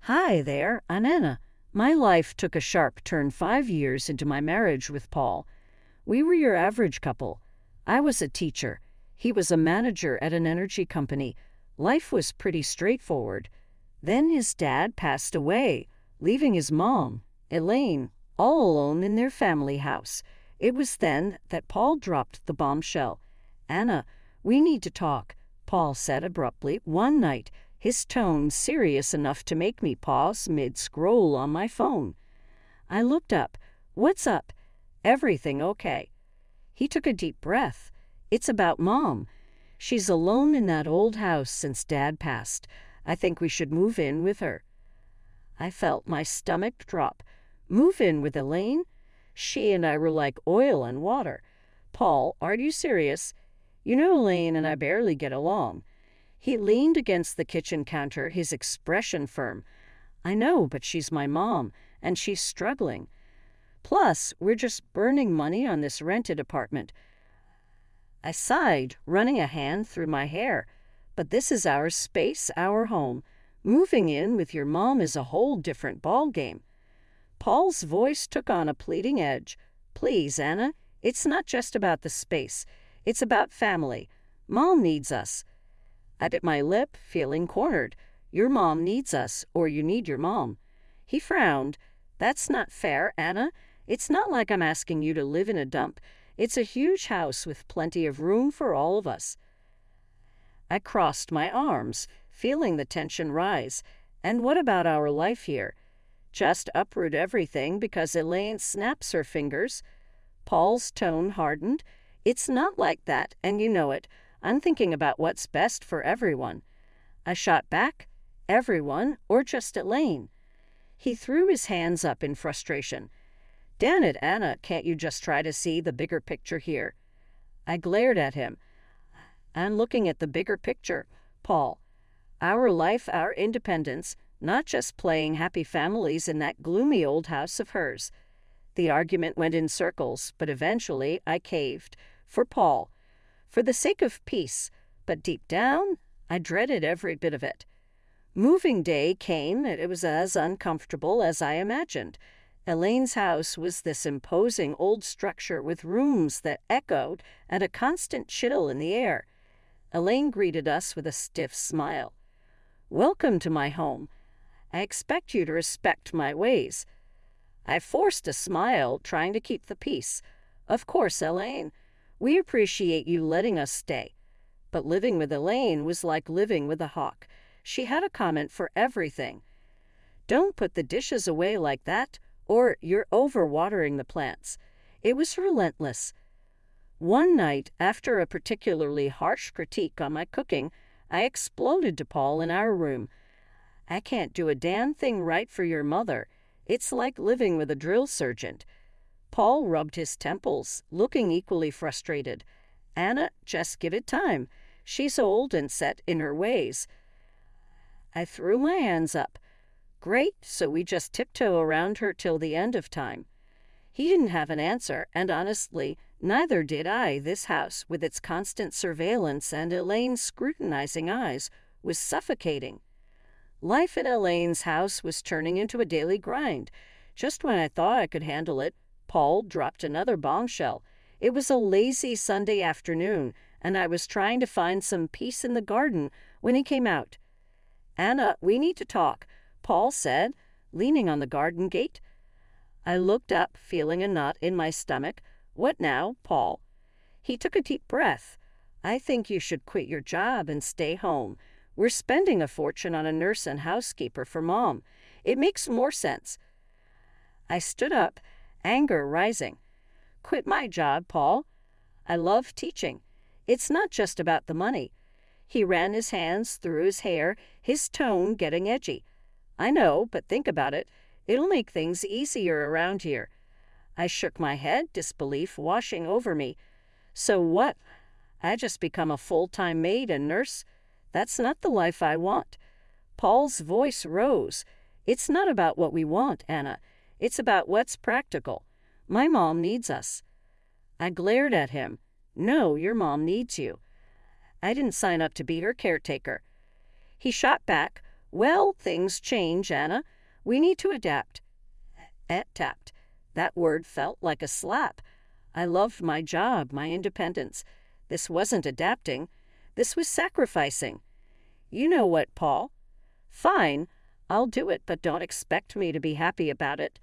Hi there, I'm Anna. My life took a sharp turn 5 years into my marriage with Paul. We were your average couple. I was a teacher. He was a manager at an energy company. Life was pretty straightforward. Then his dad passed away, leaving his mom, Elaine, all alone in their family house. It was then that Paul dropped the bombshell. "Anna, we need to talk," Paul said abruptly one night, his tone serious enough to make me pause mid-scroll on my phone. I looked up. "What's up?" "Everything okay." He took a deep breath. "It's about Mom. She's alone in that old house since Dad passed. I think we should move in with her." I felt my stomach drop. Move in with Elaine? She and I were like oil and water. "Paul, are you serious? You know Elaine and I barely get along." He leaned against the kitchen counter, his expression firm. "I know, but she's my mom, and she's struggling. Plus, we're just burning money on this rented apartment." I sighed, running a hand through my hair. "But this is our space, our home. Moving in with your mom is a whole different ballgame." Paul's voice took on a pleading edge. "Please, Anna, it's not just about the space. It's about family. Mom needs us." I bit my lip, feeling cornered. "Your mom needs us, or you need your mom." He frowned. "That's not fair, Anna. It's not like I'm asking you to live in a dump. It's a huge house with plenty of room for all of us." I crossed my arms, feeling the tension rise. "And what about our life here? Just uproot everything because Elaine snaps her fingers?" Paul's tone hardened. "It's not like that, and you know it. I'm thinking about what's best for everyone." I shot back. "Everyone, or just Elaine?" He threw his hands up in frustration. "Damn it, Anna, can't you just try to see the bigger picture here?" I glared at him. "I'm looking at the bigger picture, Paul. Our life, our independence, not just playing happy families in that gloomy old house of hers." The argument went in circles, but eventually I caved. For Paul. For the sake of peace, but deep down, I dreaded every bit of it. Moving day came, and it was as uncomfortable as I imagined. Elaine's house was this imposing old structure with rooms that echoed and a constant chill in the air. Elaine greeted us with a stiff smile. "Welcome to my home. I expect you to respect my ways." I forced a smile, trying to keep the peace. "Of course, Elaine. We appreciate you letting us stay." But living with Elaine was like living with a hawk. She had a comment for everything. "Don't put the dishes away like that, or you're overwatering the plants." It was relentless. One night, after a particularly harsh critique on my cooking, I exploded to Paul in our room. "I can't do a damn thing right for your mother. It's like living with a drill sergeant." Paul rubbed his temples, looking equally frustrated. "Anna, just give it time. She's old and set in her ways." I threw my hands up. "Great, so we just tiptoe around her till the end of time." He didn't have an answer, and honestly, neither did I. This house, with its constant surveillance and Elaine's scrutinizing eyes, was suffocating. Life in Elaine's house was turning into a daily grind. Just when I thought I could handle it, Paul dropped another bombshell. It was a lazy Sunday afternoon, and I was trying to find some peace in the garden when he came out. "Anna, we need to talk," Paul said, leaning on the garden gate. I looked up, feeling a knot in my stomach. "What now, Paul?" He took a deep breath. "I think you should quit your job and stay home. We're spending a fortune on a nurse and housekeeper for Mom. It makes more sense." I stood up, anger rising. "Quit my job, Paul. I love teaching. It's not just about the money." He ran his hands through his hair, his tone getting edgy. "I know, but think about it. It'll make things easier around here." I shook my head, disbelief washing over me. "So what? I just become a full-time maid and nurse? That's not the life I want." Paul's voice rose. "It's not about what we want, Anna. It's about what's practical. My mom needs us." I glared at him. "No, your mom needs you. I didn't sign up to be her caretaker." He shot back. Well, things change, Anna. We need to adapt. Adapt. That word felt like a slap. I loved my job, my independence. This wasn't adapting. This was sacrificing. You know what, Paul? Fine, I'll do it, but don't expect me to be happy about it.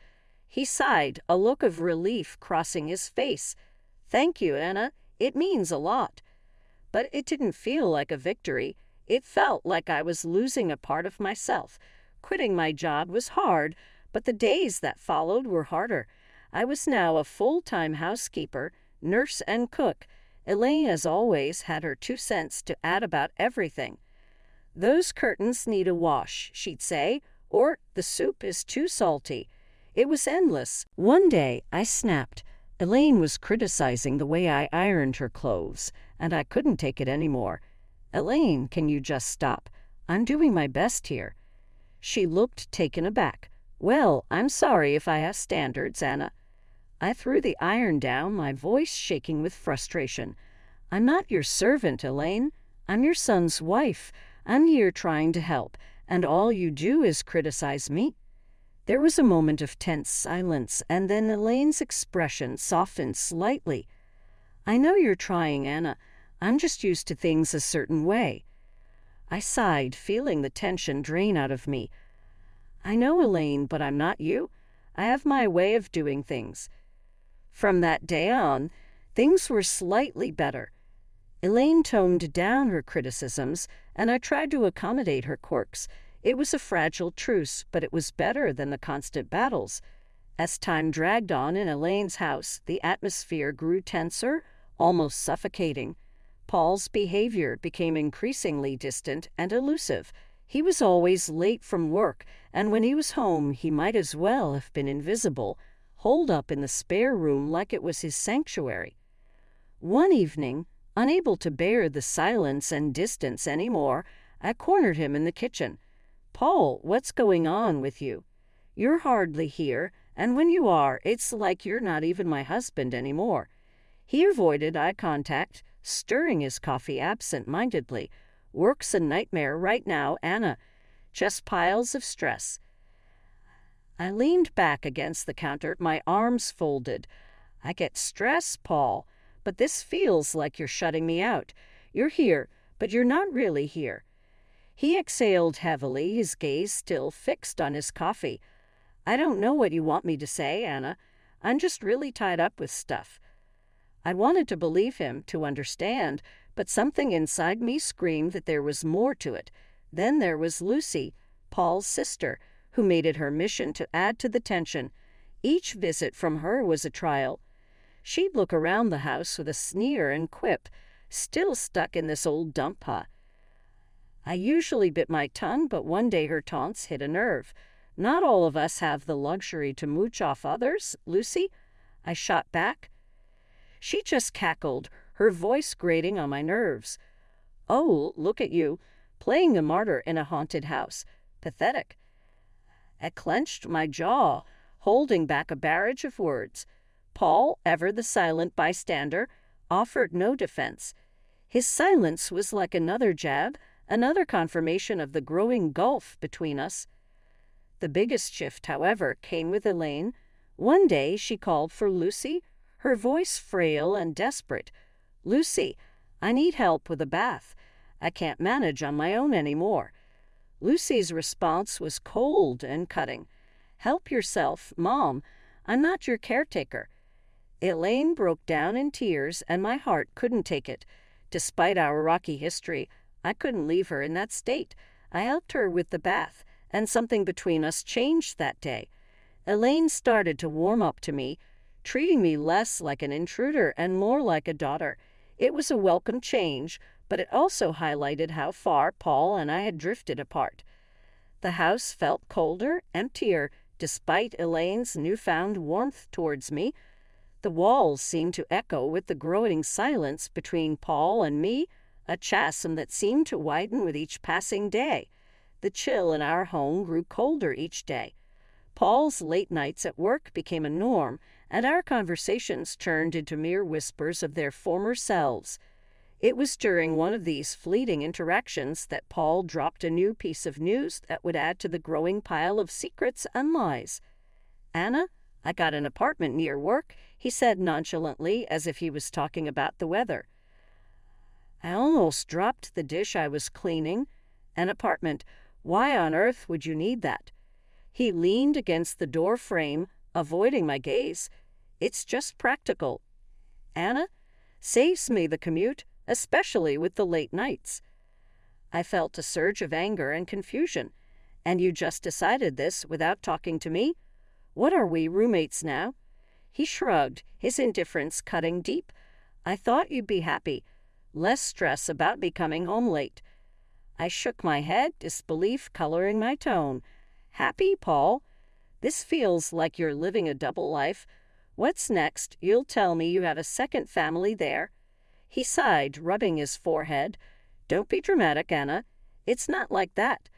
He sighed, a look of relief crossing his face. Thank you, Anna. It means a lot. But it didn't feel like a victory. It felt like I was losing a part of myself. Quitting my job was hard, but the days that followed were harder. I was now a full-time housekeeper, nurse, and cook. Elaine, as always, had her 2 cents to add about everything. Those curtains need a wash, she'd say, or the soup is too salty. It was endless. One day, I snapped. Elaine was criticizing the way I ironed her clothes, and I couldn't take it anymore. Elaine, can you just stop? I'm doing my best here. She looked taken aback. Well, I'm sorry if I have standards, Anna. I threw the iron down, my voice shaking with frustration. I'm not your servant, Elaine. I'm your son's wife. I'm here trying to help, and all you do is criticize me. There was a moment of tense silence, and then Elaine's expression softened slightly. I know you're trying, Anna. I'm just used to things a certain way. I sighed, feeling the tension drain out of me. I know, Elaine, but I'm not you. I have my way of doing things. From that day on, things were slightly better. Elaine toned down her criticisms, and I tried to accommodate her quirks. It was a fragile truce, but it was better than the constant battles. As time dragged on in Elaine's house, the atmosphere grew tenser, almost suffocating. Paul's behavior became increasingly distant and elusive. He was always late from work, and when he was home, he might as well have been invisible, holed up in the spare room like it was his sanctuary. One evening, unable to bear the silence and distance anymore, I cornered him in the kitchen. Paul, what's going on with you? You're hardly here, and when you are, it's like you're not even my husband anymore. He avoided eye contact, stirring his coffee absent-mindedly. Work's a nightmare right now, Anna. Just piles of stress. I leaned back against the counter, my arms folded. I get stress, Paul, but this feels like you're shutting me out. You're here, but you're not really here. He exhaled heavily, his gaze still fixed on his coffee. I don't know what you want me to say, Anna. I'm just really tied up with stuff. I wanted to believe him, to understand, but something inside me screamed that there was more to it. Then there was Lucy, Paul's sister, who made it her mission to add to the tension. Each visit from her was a trial. She'd look around the house with a sneer and quip, still stuck in this old dump pot. I usually bit my tongue, but one day her taunts hit a nerve. Not all of us have the luxury to mooch off others, Lucy. I shot back. She just cackled, her voice grating on my nerves. Oh, look at you, playing the martyr in a haunted house. Pathetic. I clenched my jaw, holding back a barrage of words. Paul, ever the silent bystander, offered no defense. His silence was like another jab, another confirmation of the growing gulf between us. The biggest shift, however, came with Elaine. One day she called for Lucy, her voice frail and desperate. Lucy, I need help with a bath. I can't manage on my own anymore. Lucy's response was cold and cutting. Help yourself, Mom. I'm not your caretaker. Elaine broke down in tears, and my heart couldn't take it. Despite our rocky history, I couldn't leave her in that state. I helped her with the bath, and something between us changed that day. Elaine started to warm up to me, treating me less like an intruder and more like a daughter. It was a welcome change, but it also highlighted how far Paul and I had drifted apart. The house felt colder, emptier, despite Elaine's newfound warmth towards me. The walls seemed to echo with the growing silence between Paul and me, a chasm that seemed to widen with each passing day. The chill in our home grew colder each day. Paul's late nights at work became a norm, and our conversations turned into mere whispers of their former selves. It was during one of these fleeting interactions that Paul dropped a new piece of news that would add to the growing pile of secrets and lies. "Anna, I got an apartment near work," he said nonchalantly, as if he was talking about the weather. I almost dropped the dish I was cleaning. "An apartment? Why on earth would you need that?" He leaned against the door frame, avoiding my gaze. "It's just practical, Anna. Saves me the commute, especially with the late nights." I felt a surge of anger and confusion. "And you just decided this without talking to me? What are we, roommates now?" He shrugged, his indifference cutting deep. "I thought you'd be happy. Less stress about me coming home late." I shook my head, disbelief coloring my tone. "Happy, Paul? This feels like you're living a double life. What's next? You'll tell me you have a second family there?" He sighed, rubbing his forehead. "Don't be dramatic, Anna. It's not like that."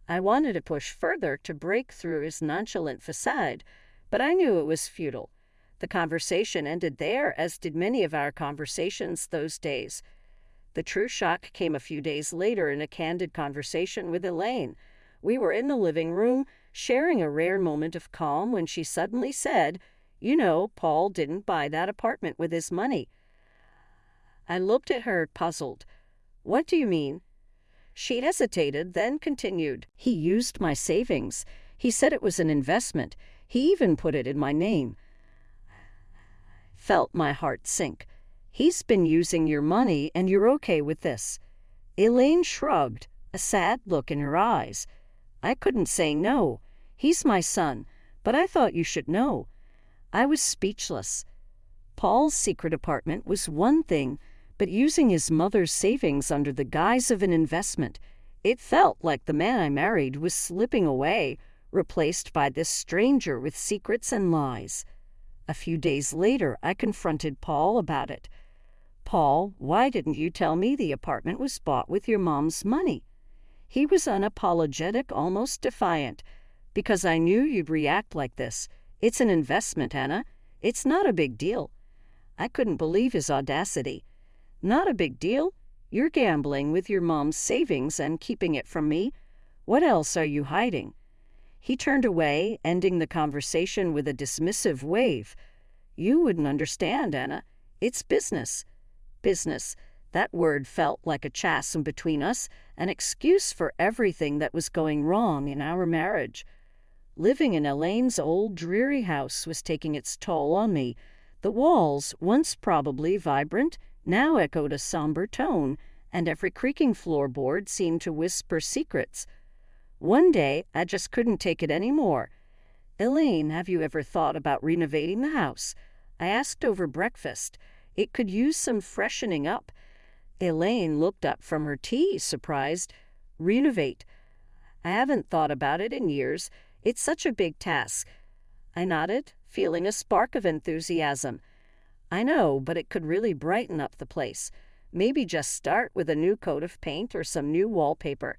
I wanted to push further, to break through his nonchalant facade, but I knew it was futile. The conversation ended there, as did many of our conversations those days. The true shock came a few days later in a candid conversation with Elaine. We were in the living room, sharing a rare moment of calm, when she suddenly said, "You know, Paul didn't buy that apartment with his money." I looked at her, puzzled. "What do you mean?" She hesitated, then continued. "He used my savings. He said it was an investment. He even put it in my name." Felt my heart sink. "He's been using your money, and you're okay with this?" Elaine shrugged, a sad look in her eyes. "I couldn't say no. He's my son, but I thought you should know." I was speechless. Paul's secret apartment was one thing, but using his mother's savings under the guise of an investment, it felt like the man I married was slipping away, replaced by this stranger with secrets and lies. A few days later, I confronted Paul about it. "Paul, why didn't you tell me the apartment was bought with your mom's money?" He was unapologetic, almost defiant. "Because I knew you'd react like this. It's an investment, Anna. It's not a big deal." I couldn't believe his audacity. "Not a big deal? You're gambling with your mom's savings and keeping it from me. What else are you hiding?" He turned away, ending the conversation with a dismissive wave. "You wouldn't understand, Anna. It's business." Business. That word felt like a chasm between us, an excuse for everything that was going wrong in our marriage. Living in Elaine's old, dreary house was taking its toll on me. The walls, once probably vibrant, now echoed a somber tone, and every creaking floorboard seemed to whisper secrets. One day, I just couldn't take it any more. "Elaine, have you ever thought about renovating the house?" I asked over breakfast. "It could use some freshening up." Elaine looked up from her tea, surprised. "Renovate? I haven't thought about it in years. It's such a big task." I nodded, feeling a spark of enthusiasm. "I know, but it could really brighten up the place. Maybe just start with a new coat of paint or some new wallpaper."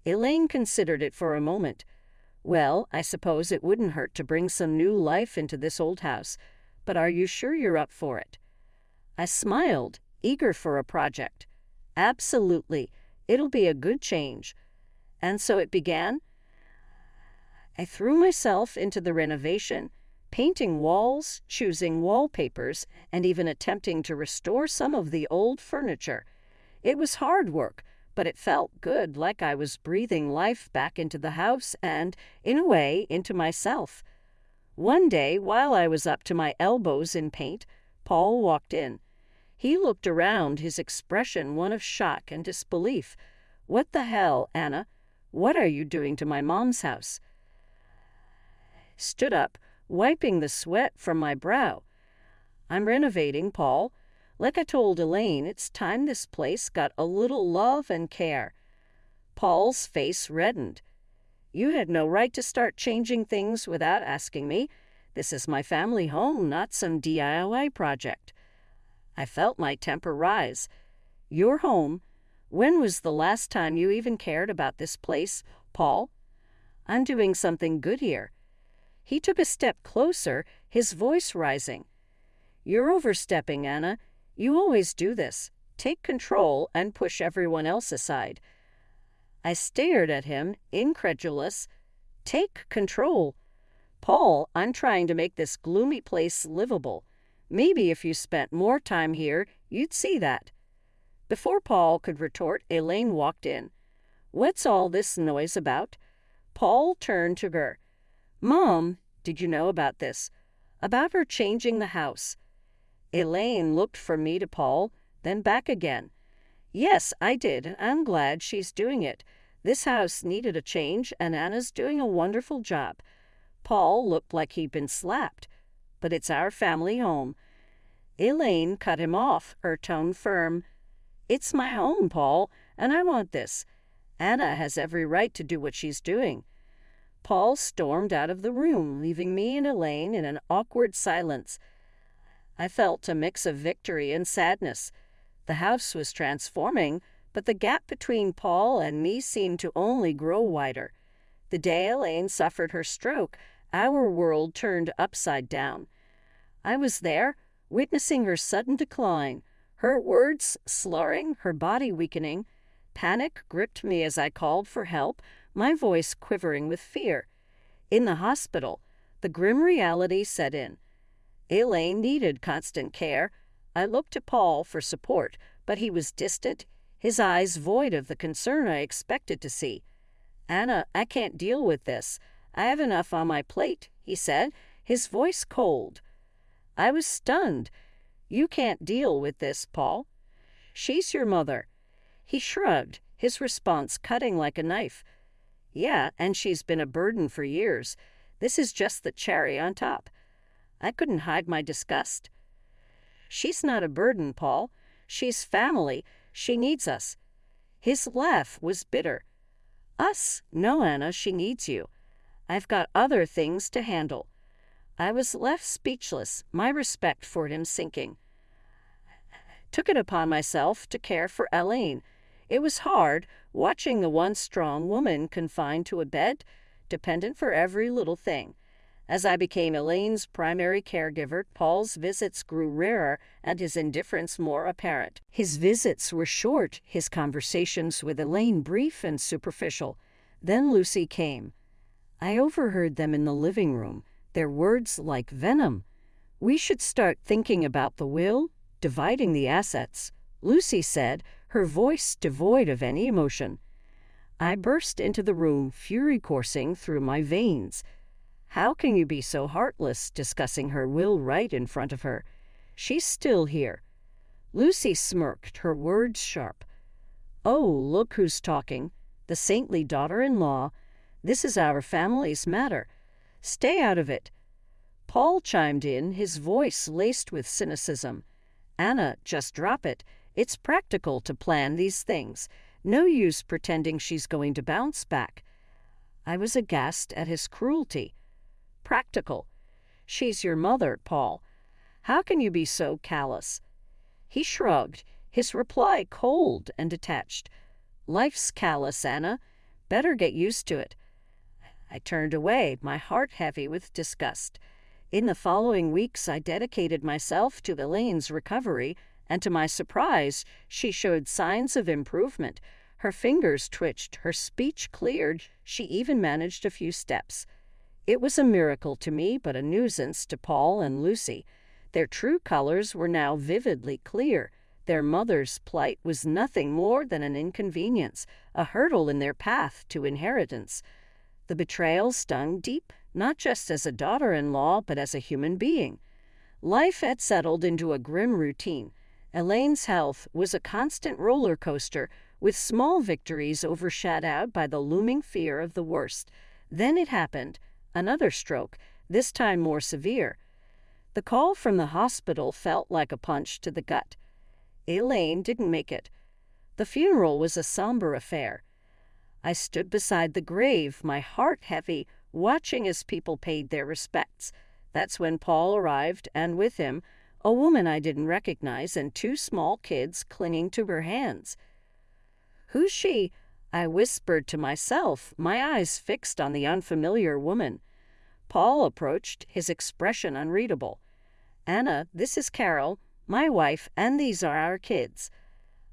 Elaine considered it for a moment. "Well, I suppose it wouldn't hurt to bring some new life into this old house. But are you sure you're up for it?" I smiled, eager for a project. "Absolutely. It'll be a good change." And so it began. I threw myself into the renovation, painting walls, choosing wallpapers, and even attempting to restore some of the old furniture. It was hard work, but it felt good, like I was breathing life back into the house and, in a way, into myself. One day, while I was up to my elbows in paint, Paul walked in. He looked around, his expression one of shock and disbelief. "What the hell, Anna? What are you doing to my mom's house?" Stood up, wiping the sweat from my brow. "I'm renovating, Paul. Like I told Elaine, it's time this place got a little love and care." Paul's face reddened. "You had no right to start changing things without asking me. This is my family home, not some DIY project." I felt my temper rise. "Your home? When was the last time you even cared about this place, Paul? I'm doing something good here." He took a step closer, his voice rising. "You're overstepping, Anna. You always do this. Take control and push everyone else aside. I stared at him, incredulous. Take control? Paul, I'm trying to make this gloomy place livable. Maybe if you spent more time here, you'd see that. Before Paul could retort, Elaine walked in. What's all this noise about? Paul turned to her. Mom, did you know about this? About her changing the house. Elaine looked from me to Paul, then back again. Yes, I did. I'm glad she's doing it. This house needed a change, and Anna's doing a wonderful job. Paul looked like he'd been slapped. But it's our family home. Elaine cut him off, her tone firm. It's my home, Paul, and I want this. Anna has every right to do what she's doing. Paul stormed out of the room, leaving me and Elaine in an awkward silence. I felt a mix of victory and sadness. The house was transforming, but the gap between Paul and me seemed to only grow wider. The day Elaine suffered her stroke, our world turned upside down. I was there, witnessing her sudden decline, her words slurring, her body weakening. Panic gripped me as I called for help, my voice quivering with fear. In the hospital, the grim reality set in. Elaine needed constant care. I looked to Paul for support, but he was distant, his eyes void of the concern I expected to see. Anna, I can't deal with this. I have enough on my plate, he said, his voice cold. I was stunned. You can't deal with this, Paul. She's your mother. He shrugged, his response cutting like a knife. Yeah, and she's been a burden for years. This is just the cherry on top. I couldn't hide my disgust. She's not a burden, Paul. She's family. She needs us. His laugh was bitter. Us? No, Anna, she needs you. I've got other things to handle. I was left speechless, my respect for him sinking. Took it upon myself to care for Elaine. It was hard, watching the once strong woman confined to a bed, dependent for every little thing. As I became Elaine's primary caregiver, Paul's visits grew rarer and his indifference more apparent. His visits were short, his conversations with Elaine brief and superficial. Then Lucy came. I overheard them in the living room, their words like venom. We should start thinking about the will, dividing the assets, Lucy said, her voice devoid of any emotion. I burst into the room, fury coursing through my veins. How can you be so heartless, discussing her will right in front of her? She's still here. Lucy smirked, her words sharp. Oh, look who's talking. The saintly daughter-in-law. This is our family's matter. Stay out of it. Paul chimed in, his voice laced with cynicism. Anna, just drop it. It's practical to plan these things. No use pretending she's going to bounce back. I was aghast at his cruelty. Practical. She's your mother, Paul. How can you be so callous? He shrugged, his reply cold and detached. Life's callous, Anna. Better get used to it. I turned away, my heart heavy with disgust. In the following weeks, I dedicated myself to Elaine's recovery, and to my surprise, she showed signs of improvement. Her fingers twitched, her speech cleared, she even managed a few steps. It was a miracle to me, but a nuisance to Paul and Lucy. Their true colors were now vividly clear. Their mother's plight was nothing more than an inconvenience, a hurdle in their path to inheritance. The betrayal stung deep, not just as a daughter-in-law, but as a human being. Life had settled into a grim routine. Elaine's health was a constant roller coaster, with small victories overshadowed by the looming fear of the worst. Then it happened, another stroke, this time more severe. The call from the hospital felt like a punch to the gut. Elaine didn't make it. The funeral was a somber affair. I stood beside the grave, my heart heavy, watching as people paid their respects. That's when Paul arrived, and with him, a woman I didn't recognize and two small kids clinging to her hands. Who's she? I whispered to myself, my eyes fixed on the unfamiliar woman. Paul approached, his expression unreadable. Anna, this is Carol, my wife, and these are our kids.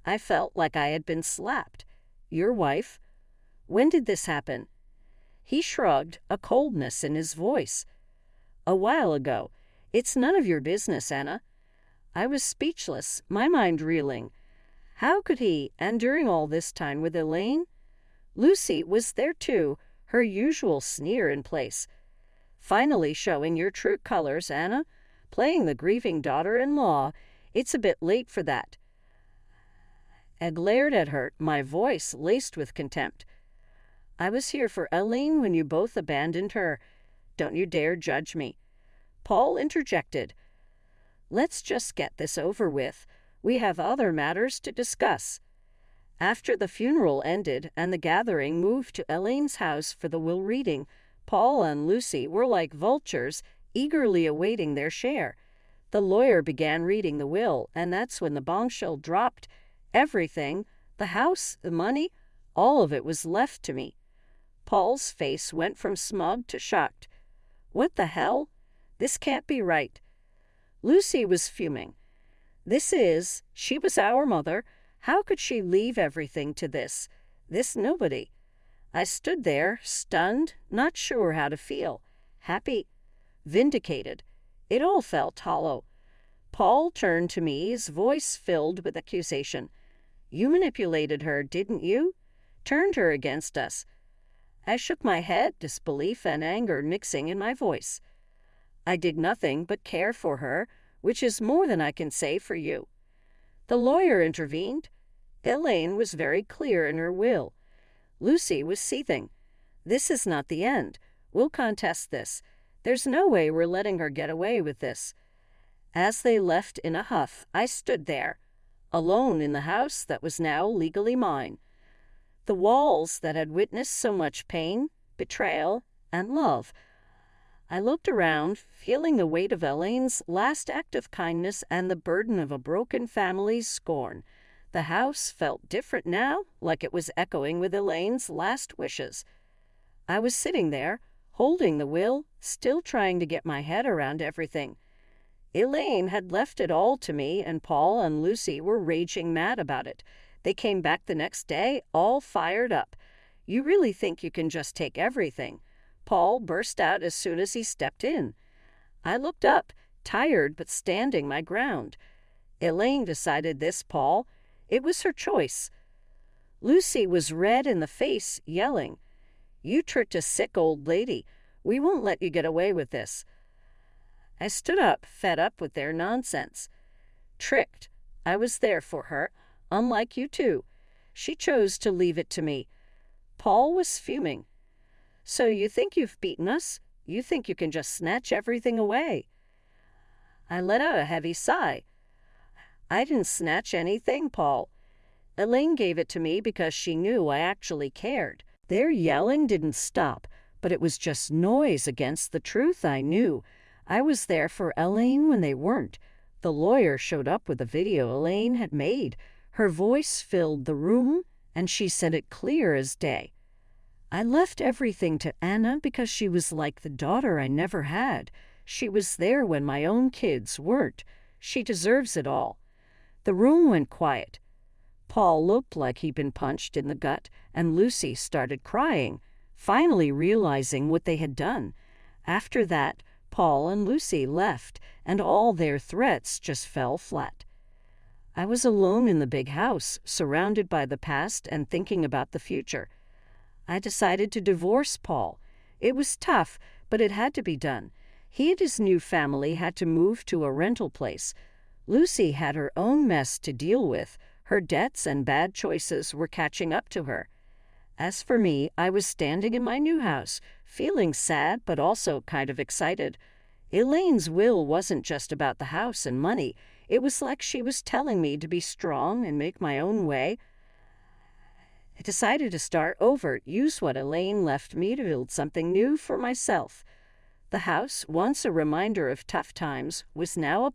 I felt like I had been slapped. Your wife? When did this happen? He shrugged, a coldness in his voice. A while ago. It's none of your business, Anna. I was speechless, my mind reeling. How could he, and during all this time with Elaine? Lucy was there too, her usual sneer in place. Finally showing your true colors, Anna. Playing the grieving daughter-in-law. It's a bit late for that. I glared at her, my voice laced with contempt. I was here for Elaine when you both abandoned her. Don't you dare judge me. Paul interjected. Let's just get this over with. We have other matters to discuss. After the funeral ended and the gathering moved to Elaine's house for the will reading, Paul and Lucy were like vultures, eagerly awaiting their share. The lawyer began reading the will, and that's when the bombshell dropped. Everything, the house, the money, all of it was left to me. Paul's face went from smug to shocked. What the hell? This can't be right. Lucy was fuming. She was our mother. How could she leave everything to this nobody? I stood there, stunned, not sure how to feel. Happy, vindicated. It all felt hollow. Paul turned to me, his voice filled with accusation. You manipulated her, didn't you? Turned her against us. I shook my head, disbelief and anger mixing in my voice. I did nothing but care for her, which is more than I can say for you. The lawyer intervened. Elaine was very clear in her will. Lucy was seething. This is not the end. We'll contest this. There's no way we're letting her get away with this. As they left in a huff, I stood there, alone in the house that was now legally mine. The walls that had witnessed so much pain, betrayal, and love. I looked around, feeling the weight of Elaine's last act of kindness and the burden of a broken family's scorn. The house felt different now, like it was echoing with Elaine's last wishes. I was sitting there, holding the will, still trying to get my head around everything. Elaine had left it all to me, and Paul and Lucy were raging mad about it. They came back the next day, all fired up. You really think you can just take everything? Paul burst out as soon as he stepped in. I looked up, tired but standing my ground. Elaine decided this, Paul. It was her choice. Lucy was red in the face, yelling, You tricked a sick old lady. We won't let you get away with this. I stood up, fed up with their nonsense. Tricked. I was there for her, unlike you two. She chose to leave it to me. Paul was fuming. So you think you've beaten us? You think you can just snatch everything away? I let out a heavy sigh. I didn't snatch anything, Paul. Elaine gave it to me because she knew I actually cared. Their yelling didn't stop, but it was just noise against the truth I knew. I was there for Elaine when they weren't. The lawyer showed up with a video Elaine had made. Her voice filled the room, and she said it clear as day. I left everything to Anna because she was like the daughter I never had. She was there when my own kids weren't. She deserves it all. The room went quiet. Paul looked like he'd been punched in the gut, and Lucy started crying, finally realizing what they had done. After that, Paul and Lucy left, and all their threats just fell flat. I was alone in the big house, surrounded by the past and thinking about the future. I decided to divorce Paul. It was tough, but it had to be done. He and his new family had to move to a rental place. Lucy had her own mess to deal with. Her debts and bad choices were catching up to her. As for me, I was standing in my new house, feeling sad but also kind of excited. Elaine's will wasn't just about the house and money. It was like she was telling me to be strong and make my own way. I decided to start over, use what Elaine left me to build something new for myself. The house, once a reminder of tough times, was now a